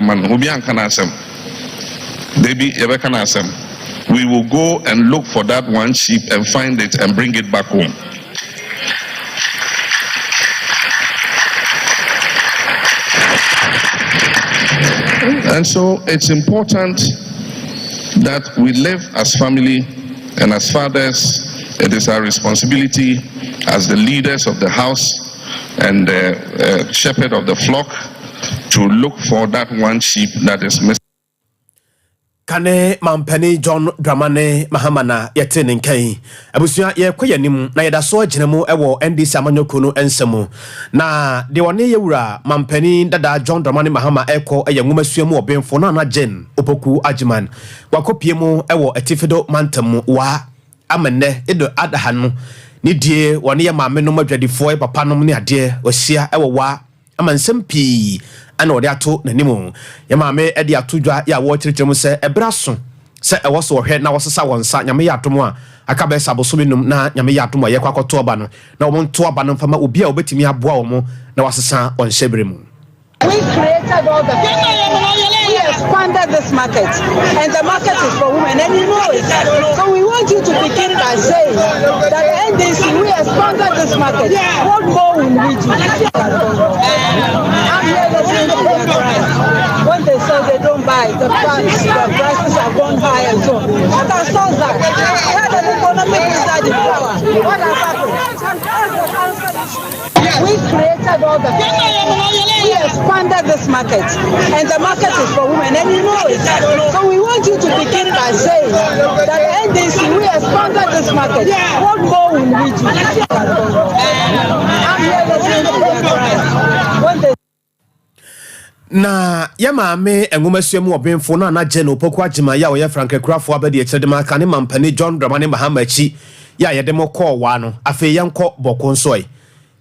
Man, we will go and look for that one sheep and find it and bring it back home. And so it's important that we live as family and as fathers. It is our responsibility as the leaders of the house and the shepherd of the flock to look for that one sheep that is missing. Kane mampani John Dramane Mahamana yetene nkai abusua ye kwayanim na yeda so aginemu ewo NDC amanyoko no ensemu na de wone yewura mampani dada John Dramane Mahama eko eyanwumasuamu obenfo na na gen opoku agiman wakopiemu ewo etifido mantamu wa amene edo adahanu ni die wone ye maame no madwadifo papa no ne ade ohia ewo wa amansem pi ana odi ato nanimu ya maame edi atodwa ya wo kyerkyeremu se ebraso se ewo so hwe na wosesa wonsa nyame ya atomo a aka be sabosominum na nyame ya atomo ye kwakoto oba no na wo nto oba no mfama obi a obetimi aboa wo mo na wasesa onhyebremu. We created all the we expanded this market and the market is for women and you know it. So we want you to begin by saying that NDC we expanded this market. What more will we do? I'm here listening to them when they say they don't buy the prices have gone high and so on. What has caused that? Where the economic inside the power? What has happened? We created all the we expanded this market and the market is for women and you know it. So we want you to begin by saying that NDC we expanded this market. What more will we do? I'm here listening to them when they na ya maame enwumasuamu obenfo na na je no poku agima ya oye Frank Ekurafo abedi ekyedema kane mampani John Dramane Mahama chi ya yedemo call wa no afi yanko boko nsoi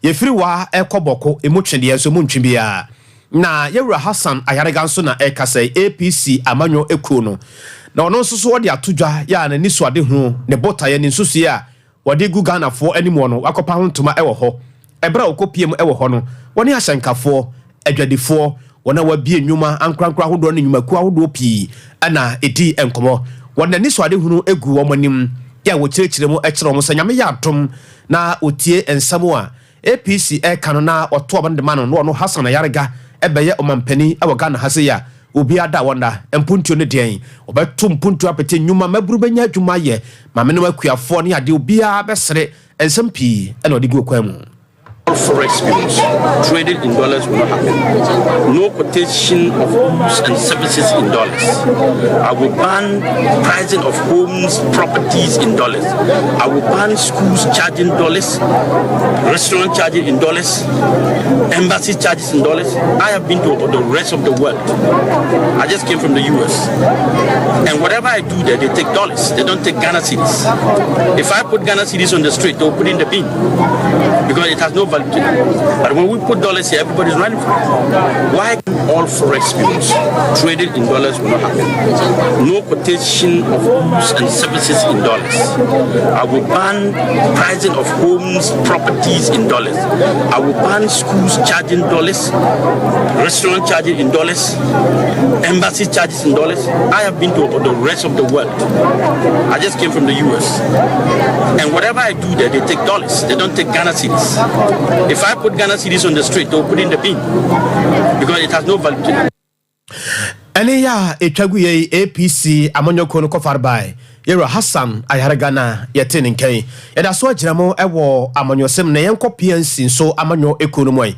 yefiri wa ekoboko emutwede enso muntwibia na yewura Hassan ayarega nso na ekasai APC amanyo ekuo no na ono nso so wode atodwa ya na niso ade hu ne botaye ne nsusu ya wode gu Ghana fo animo no akopa hontoma ewo ho ebra okopiem ewo ho no woni ahyankafo adwadifo wona wabie nnwuma ankrankra hodo ne nnwumaku ahodo pi ana edi enkomo wona niso ade hu egu wo manim ya wo kyerkyeremu ekyere mo sanyame ya atom na otie ensamo a APC ekano na oto obandema no no Hassan ayarega ebeye omampani ewo Ghana hase ya obi ada wonda empuntuo ne den obeto mpuntuo apete nnwuma maburu benya adwuma ye mame no akuafo ne ade obi a besere ensam pi ena odigu kwam. Forex bills traded in dollars will not happen. No quotation of goods and services in dollars. I will ban pricing of homes, properties in dollars. I will ban schools charging dollars, restaurant charging in dollars, embassy charges in dollars. I have been to the rest of the world. I just came from the US. And whatever I do there, they take dollars. They don't take Ghana cedis. If I put Ghana cedis on the street, they'll put it in the bin because it has no value. But when we put dollars here, everybody's running for it. Why all forex bills traded in dollars will not happen? No quotation of goods and services in dollars. I will ban pricing of homes, properties in dollars. I will ban schools charging dollars, restaurant charging in dollars, embassy charges in dollars. I have been to the rest of the world. I just came from the US. And whatever I do there, they take dollars. They don't take Ghana cedis. If I put Ghana cedis on the street, they'll put it in the bin because it has no value to them. Ene ya etwaguye APC amanyoko no kofarbai yero Hassan ayarega na yetene nkai yeda so agiramo ewo amanyosem na yenko PNC nso amanyo ekonomoi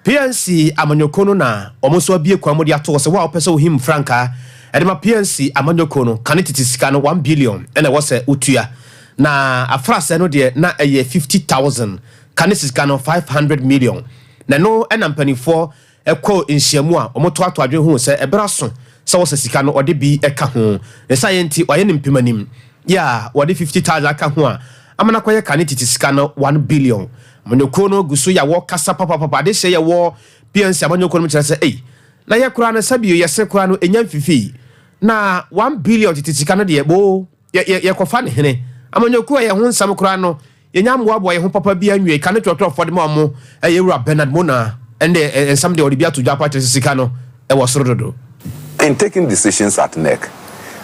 PNC amanyoko no na omoso abie kwamodi ato se wa opese ohim franka edema PNC amanyoko no kanetiti sika no 1 billion ena wose utua na afrase no de na eye 50,000 kanetiti no 500 million na no enampanifo eko nhyiamu a omoto ato adwe hu se ebraso se wo sika no ode bi eka ho ne scienti waye ne mpimanim ya wode 50,000 aka ho a amana kwaye kanetiti sika no 1 billion monyoko no gusu ya wo kasa papa de se ye wo PNC amanyoko no mkyerɛ sɛ na ye kura na sabio ye se kura no enya mfifi na 1 billion titika no de bo ye kofa ne hene amanyoko ye ho nsam kura no ye nya mboabo ye ho papa bi anwie ka ne twotwofo de ma mo ye wura Bernard Mona ende ensam de odi bia to Japan sika no e wo soro dodo In taking decisions at NEC,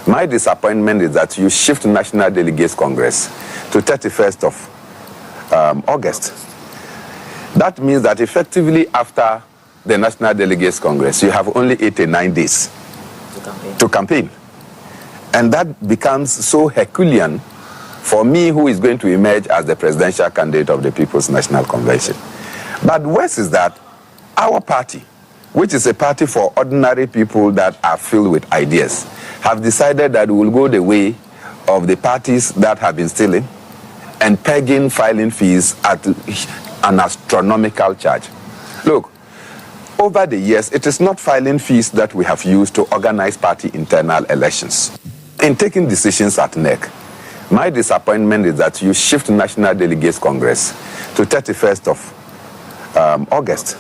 my disappointment is that you shift National Delegates Congress to 31st of August. That means that effectively after the National Delegates Congress, you have only 89 days to campaign. And that becomes so Herculean for me, who is going to emerge as the presidential candidate of the People's National Convention. But worse is that our party, which is a party for ordinary people that are filled with ideas, have decided that we will go the way of the parties that have been stealing and pegging filing fees at an astronomical charge. Look, over the years, it is not filing fees that we have used to organize party internal elections. In taking decisions at NEC, my disappointment is that you shift National Delegates Congress to 31st of August.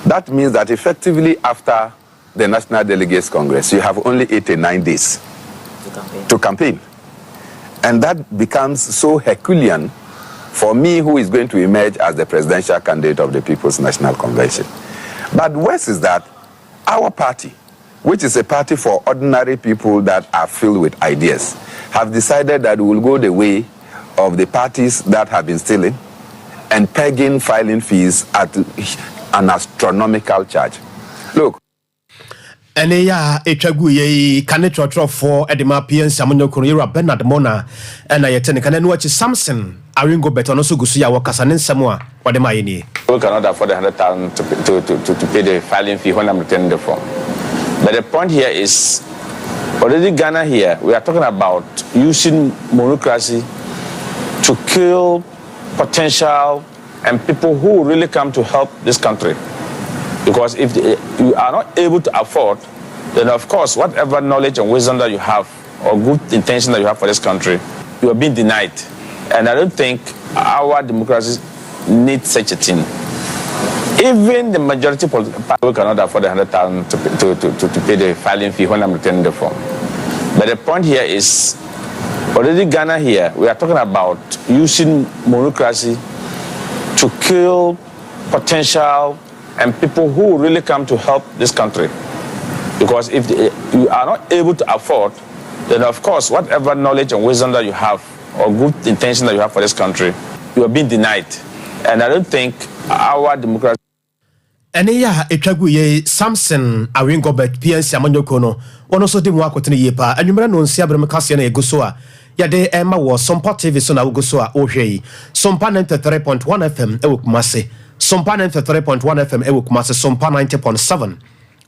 That means that effectively after the National Delegates Congress, you have only 89 days to campaign. And that becomes so Herculean for me, who is going to emerge as the presidential candidate of the People's National Convention. But worse is that our party, which is a party for ordinary people that are filled with ideas, have decided that we will go the way of the parties that have been stealing and pegging filing fees at an astronomical charge. Look. Ene ya etwagu ye kane trotro for edema PNC amonyo kono yera Bernard Mona ena yetene kane no achi Samson Aringo beto no so gusu ya wakasa ne nsemo a wode ma yeni. We cannot afford 100,000 to pay the filing fee when I'm returning the form. But the point here is, already Ghana here, we are talking about using monocracy to kill potential and people who really come to help this country. Because if you are not able to afford, then of course, whatever knowledge and wisdom that you have or good intention that you have for this country, you are being denied. And I don't think our democracy needs such a thing. Even the majority people cannot afford 100,000 to pay the filing fee when I'm returning the form. But the point here is, already Ghana here, we are talking about using monocracy to kill potential and people who really come to help this country. Because if you are not able to afford, then of course, whatever knowledge and wisdom that you have or good intention that you have for this country, you are being denied. And I don't think our democracy. Ene ya etwagu ye Samson Aringo bet PNC amonyo kono ono so de mu akotene ye pa anwumra no nsia brem kase na eguso a ya de ema wo Sompa TV so na uguso a ohwe Sompa 93.1 FM ewo Kumase Sompa 93.1 FM ewo Kumase Sompa 90.7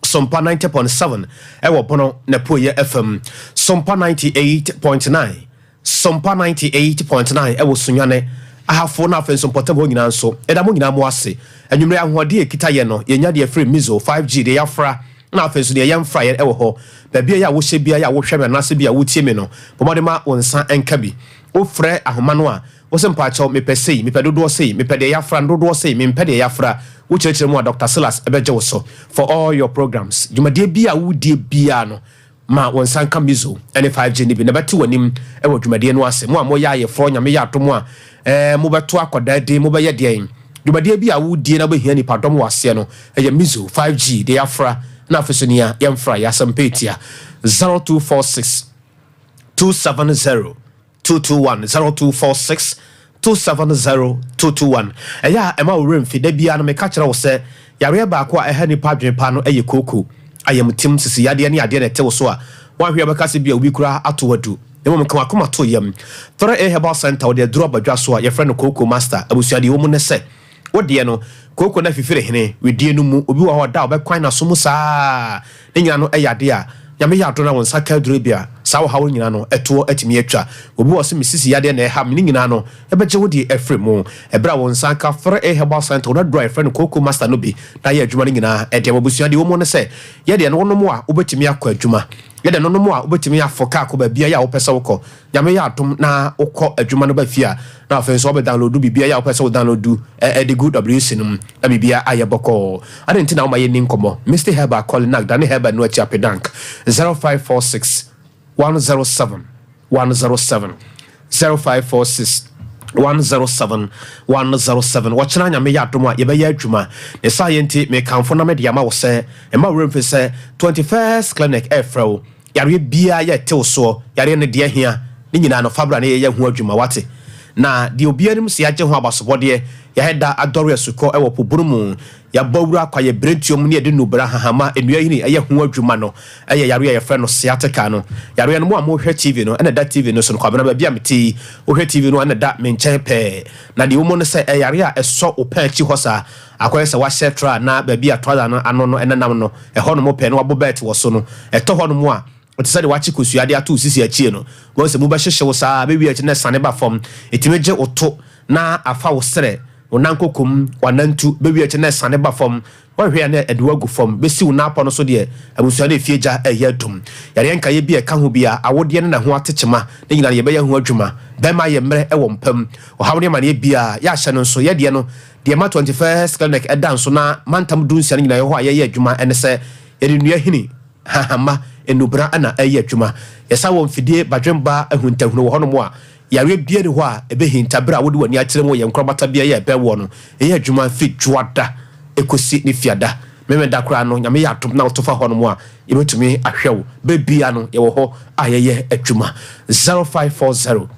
Sompa 90.7 ewo Bono na Poye FM Sompa 98.9 Sompa 98.9 ewo Sunyane ahafo na afenso mpotabo nyina nso edamo nyina mo ase anwumre ahode ekita ye no yenya de free mizo 5G de yafra na afenso de yemfra ye ewo ho ba bia ya wo hye bia ya wo hwe na ase bia wo tie me no bomode ma wonsa enka bi wo frɛ ahoma no a wo se mpacho mepesei mepedodo sei mepede yafra ndodo sei mempede yafra wo kyerɛkyerɛ mu a Dr. Silas ebeje wo so for all your programs dwumade bia wo die bia no ma wonsa nka mizo ene 5G ni bi na beti wanim ewo dwumade no ase mo a mo ya ye fro nyame ya to mo a mo beto akoda de mo be ye de dwumade bi a wo die na be hia ni padom wase no eye mizo 5G de afra na afesonia yemfra ya sampetia 0246 270 221 0246 270 221 eya ema wo remfi da bia no me ka kire wo se yare ba ko a eha ni padwen pa no eye koko ayamtim sisi yade ne ade na tewo so a wanhwe baka se bia obi kura atowadu emo mka akoma to yam tore herbal center de duro badwa so a ye friend koko master abusuade wo mu ne se wode no koko na fifire hene wedie no mu obi wa ho da obekwan na so mu saa ne nyina no eyade a nyame ya adona won saka duro bia saa wo hawo nyina no eto atimi atwa obi wo se misisi yade na eha me nyina no ebeje wodi efre mu ebra won saka for herbal center na duro friend koko master no bi na ye adwuma nyina ede abusuade wo mu ne se yede no mu a obetimi akọ adwuma yede no mu a obetimi afoka akọ bia ya wo pese wokọ nyame ya atom na wokọ adwuma no ba fia na afenso obe download bibia ya wo pese wo download the good wc num na bibia ayeboko adenti na wo ma ye ni nkomo Mr. Herbal calling na Danny Herbal no achi apedank 0546 107 107 0546 107 107 wachana nya me yadoma ye be ya adwuma ne science me kanfo na me de ama wo se e ma wrem fe se 21st clinic efro yare bia ye tew so yare ne de ahia ni nyina no fabra ne ye hu adwuma wate na de obia nim se agye ho abasobode ya heda adore asuko e wo poburumu ya bawura kwa ye brentium ne de nubra hahama enua hini eye hu adwuma no eye yare ye frɛ no sciatica no yare no mo hwɛ TV no ena da TV no so no kwabena ba bia meti wo hwɛ TV no ena da menchen pe na de wo mo no sɛ yare a ɛsɔ opa achi hɔ sa akoye sɛ wa shetra na ba bia toada no ano no enenam no ɛhɔ no mo pe no wabobet wo so no ɛtɔ hɔ no mo a oti sɛ de wachi kosuade ato sisi achi no wo sɛ mo ba hyehye wo sa be wi achi na sane ba fam etimegye oto na afa wo sere onankokum wanantu be wi achi na sane ba fam wo hwe na eduwa gu fam be si wo na apɔ no so de abusuade efieja ɛyɛ dum yare nka ye bia ka ho bia awode ne na ho atechema ne nyina ye be ya ho adwuma be ma ye mre ɛwɔ mpam o hawde ma ne bia ya hye no so ye de no de ma 21st clinic ɛdan so na mantam dunsia ne nyina ye ho ayɛ adwuma ɛne sɛ ye de nua hini hahama enubra ana ɛyɛ adwuma yɛsa wɔ mfidie badwemba ahuntahunu wɔ hɔnom a yare bia ne hɔ a ɛbɛhinta bra wode wani akyerɛ mu yɛ nkrɔbata bia yɛ ɛbɛ wɔ no ɛyɛ adwuma fi dwoada ekosi ne fiada meme da kra no nyame yɛ atom na wotofa hɔnom a yɛbɛtumi ahwɛ wo bebia no yɛwɔ hɔ a yɛyɛ adwuma 0540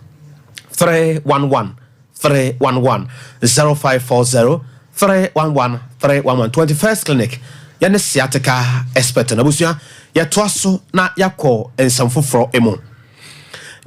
311 311 0540 311 311 21st clinic yɛne sciatica expert na busua yɛtoa so na yakɔ ensamfoforo emu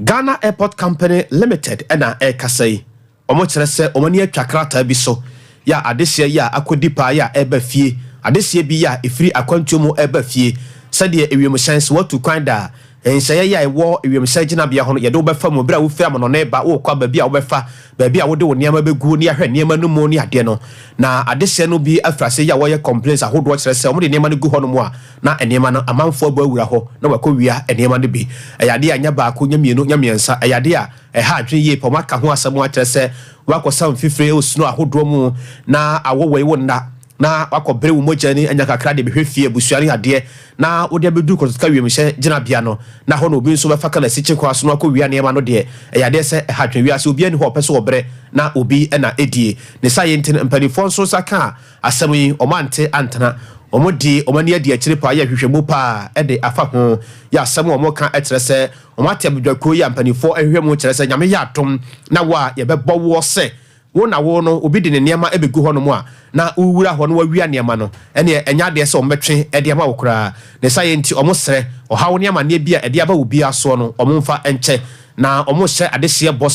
Ghana Airport Company Limited ɛna ɛkasa yi ɔmo kyerɛ sɛ ɔmo ne atwa krata bi so ya adesia ya akodi pa ya eba fie adesia bi ya efiri akwantuo mu eba fie sɛdeɛ ewiem chance watu kwan da enhyɛ ya ɛwɔ ewiem hyɛ gina bia ho no yɛde wobefa mu bra wo fia mo no na eba wo kwa ba bia wobefa ba bia wode wo nneɛma begu ne ahwɛ nneɛma no mu ne ade no na adesia no bi afrase ya wɔyɛ complaints ahodo kyerɛ sɛ ɔmo de nneɛma no gu hɔ no mu a na nneɛma no amanfo abu awura hɔ na wakɔ wia nneɛma no bi ɛyade anya baako nyamienu nyamiensa ɛyade a ɛha adwe yie pɔ maka ho asɛm akyerɛ sɛ wakɔ mfifire osunu ahodo mu na awɔwɔ wo nda na wakɔ bere wo mogya ni anya kakra de behwe fie busuare ade na wode abedu kotoka wiem hyɛ gina bia no na hɔ no obi nso bɛfa kana siche kwa so no akɔ wia nneɛma no de ɛyade sɛ ɛha wia sɛ obi ani hɔ pɛ so wɔbrɛ na obi ɛna edie ne sa yɛ ntin mpanifo nso saka asɛm yi ɔmante antena omodi omani adi akyire pa ya hwehwemu pa ɛde afa ho ya asɛm ɔmo ka ɛkyerɛ sɛ ɔmate abadwako ya mpanifo ɛhwehwemu kyerɛ sɛ nyame yɛ atom na wa yɛbɛbɔ wo sɛ wo na wo no obi de ne nneɛma ɛbɛgu hɔ no mu a na uwura hɔ no wawia nneɛma no ɛne ɛnya adeɛ sɛ ɔmɛtwe ɛde ama wo koraa ne sa yɛ nti ɔmo srɛ ɔhaw nneɛma ne bia ɛde aba wo bia so no ɔmo mfa ɛnkyɛ na ɔmo hyɛ adehyeɛ bɔ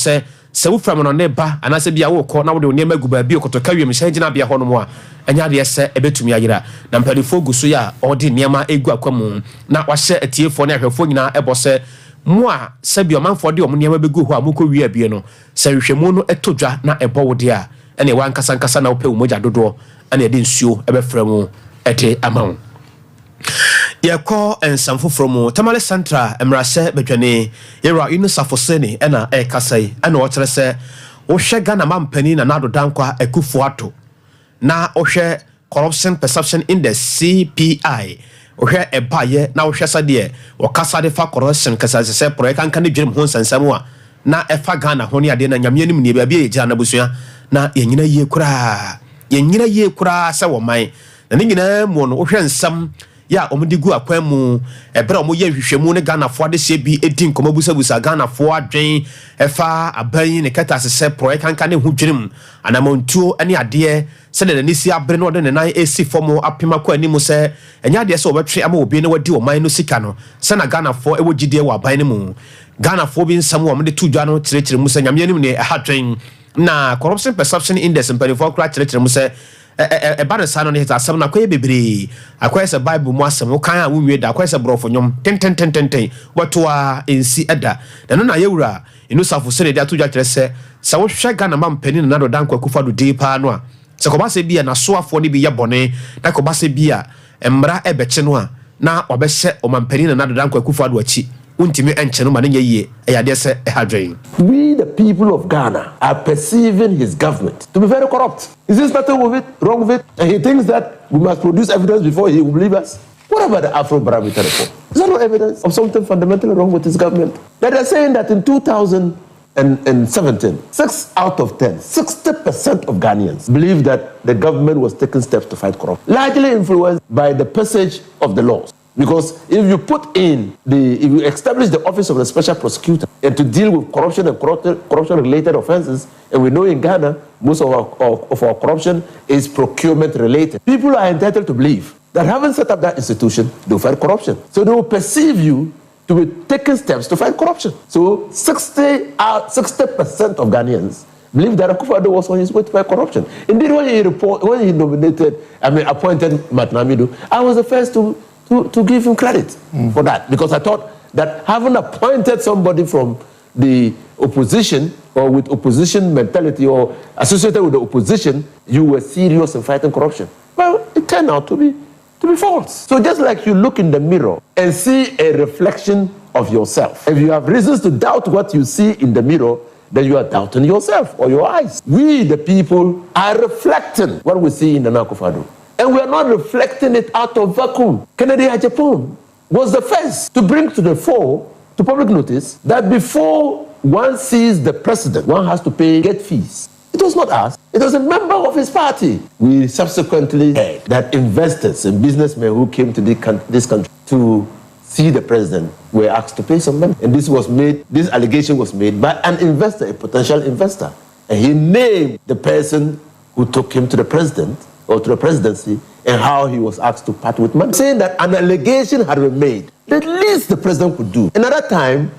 sɛ wo fram no ne ba anase bia wo kɔ na wo de nneɛma gu ba bi okotoka wiem hyɛ gina bia hɔ no mu a ɛnya adeɛ sɛ ɛbɛtumi ayira na mpanifo gu so ya ɔde nneɛma egu akwamu na wahyɛ atiefo ne ahwɛfo nyinaa ɛbɔ sɛ mo a sɛbi ɔmanfo de ɔmo nneɛma bɛgu hɔ a mokɔ wie abie no sɛ hwehwɛmu no ɛtodwa na ɛbɔ wo de a ɛne ɛwɔ ankasa na wopɛ wo mogya dodoɔ ɛne ɛde nsuo ɛbɛfrɛ mu ɛde ama wo yɛkɔ nsɛm foforɔ mu tamale central mmarahyɛ badwane yɛwura unisafosene ɛna ɛkasa yi ɛna ɔkyerɛ sɛ wohwɛ Ghana mampani na nado dankwa akufo ato na wohwɛ corruption perception index CPI wohwɛ ɛbaayɛ na wohwɛ sadeɛ wɔkasa de fa corruption kasa sɛ project kanka ne dwenem ho nsɛnsɛm a na ɛfa Ghana ho ne ade na nyame anim ne baabi yɛgyina na busua na yɛnyina yie koraa sɛ wɔ man na ne nyinaa mu no wohwɛ nsɛm ya omudi gu akwan mu ebra omo ye hwehwemu ne Ghana fo ade se bi edi nkomabusabusa Ghana fo adwen efa aban ne kata sese project kanka ne ho dwenem anamontuo ane ade se de nisi abre no de ne nan esi fomo apema kwa animu se enya ade se obetwe ama obi ne wadi o man no sika no se na Ghana fo ewo gidie wa aban ne mu Ghana fo bi nsam wo de tudwa no kyerɛkyerɛ mu se nyame anim ne ahadwen na corruption perception index mpanifo kra kyerɛkyerɛ mu se eba ne sa no ne asɛm na akoye bebre akoye sɛ bible mu asɛm wo kan a wo wie da akoye sɛ brofo nyom tenten wato a ensi ɛda na no na yɛwura inu safo sɛ de atodwa kyerɛ sɛ wo hwɛ Ghana mampani na do danko akufa do di pa no a sɛ kɔba sɛ bia na soafo ne bi yɛ bɔne na kɔba sɛ bia mmara ɛbɛkye no a na wabɛhyɛ o mampani na do danko akufa do akyi untimi encheno ma nye yie eyade se ehadwen. We the people of Ghana are perceiving his government to be very corrupt. Is this nothing wrong with it? And he thinks that we must produce evidence before he will believe us. What about the Afro-Barometer report? Is there no evidence of something fundamentally wrong with his government? That they're saying that in 2000 2017, 6 out of 10, 60% of Ghanaians believe that the government was taking steps to fight corruption, largely influenced by the passage of the laws. Because if you if you establish the office of the special prosecutor and to deal with corruption and corruption-related offenses, and we know in Ghana, most of our corruption is procurement-related. People are entitled to believe that having set up that institution, they'll fight corruption. So they will perceive you to be taking steps to fight corruption. So 60% of Ghanaians believe that Akufo-Addo was on his way to fight corruption. Indeed, when he appointed Matnamidu, I was the first to give him credit for that, because I thought that having appointed somebody from the opposition or with opposition mentality or associated with the opposition, you were serious in fighting corruption. Well, it turned out to be false. So just like you look in the mirror and see a reflection of yourself, if you have reasons to doubt what you see in the mirror, then you are doubting yourself or your eyes. We, the people, are reflecting what we see in the Akufo-Addo. And we are not reflecting it out of vacuum. Kennedy Agyapong was the first to bring to the fore, to public notice, that before one sees the president, one has to pay gate fees. It was not us. It was a member of his party. We subsequently heard that investors and businessmen who came to this country to see the president were asked to pay some money. And this allegation was made by an investor, a potential investor. And he named the person who took him to the president or to the presidency, and how he was asked to part with money, saying that an allegation had been made. The least the president could do. Another time,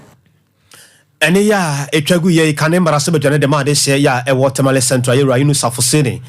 ene ya etwagu ye kane mbarase bedwane de ma de hye ya e watermale central ye rayinu safosene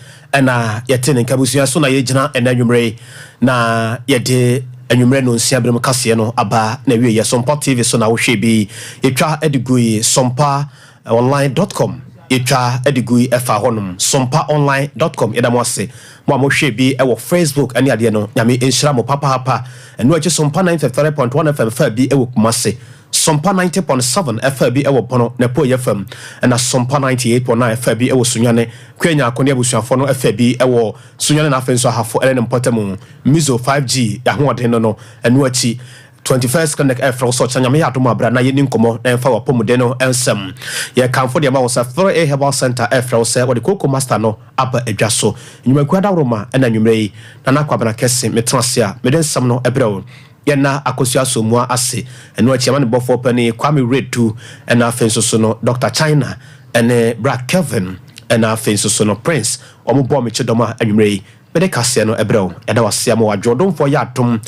na yete ne kabusua so na ye gina enanwumre na ye de enwumre no nsia brem kase no aba na wie ye Sompa TV so na wo hwe bi etwa edigui sompaonline.com etwa edigui efa honum sompaonline.com edamose mo hwe bi e wo Facebook ani ade no nyame enhira mo papa eno achi Sompa 93.1 FM fa bi e wo kumase Sompa 90.7 FB ewo pono na po FM na Sompa 98.9 FB ewo sunyane kwenya akone abusuafo no FB ewo sunyane na afenso hafo ele ne mpotemu mizo 5G ya hoden no enu achi 21st connect Afro so chanyame ya domo abra na yeni nkomo na emfa wapomude no ensem ye kanfo de ma wo sa 3A Herbal Center Afro se wo de koko master no aba adwaso nyumaku adawroma na nyumrei na nakwabana kese metrasia meden sam no ebreo yana akosua somua ase eno achiama ne bofo pani Kwame Redu ena afenso so no Dr. China ene Brad Kevin ena afenso so no Prince omubo me chedoma anwumrei bede kase no ebreo yada wase am wadwodom fo ya atom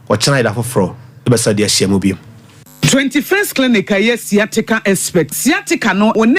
wo china ida foforo ebesa de ahia mu bi 21st clinic yes sciatica expert sciatica no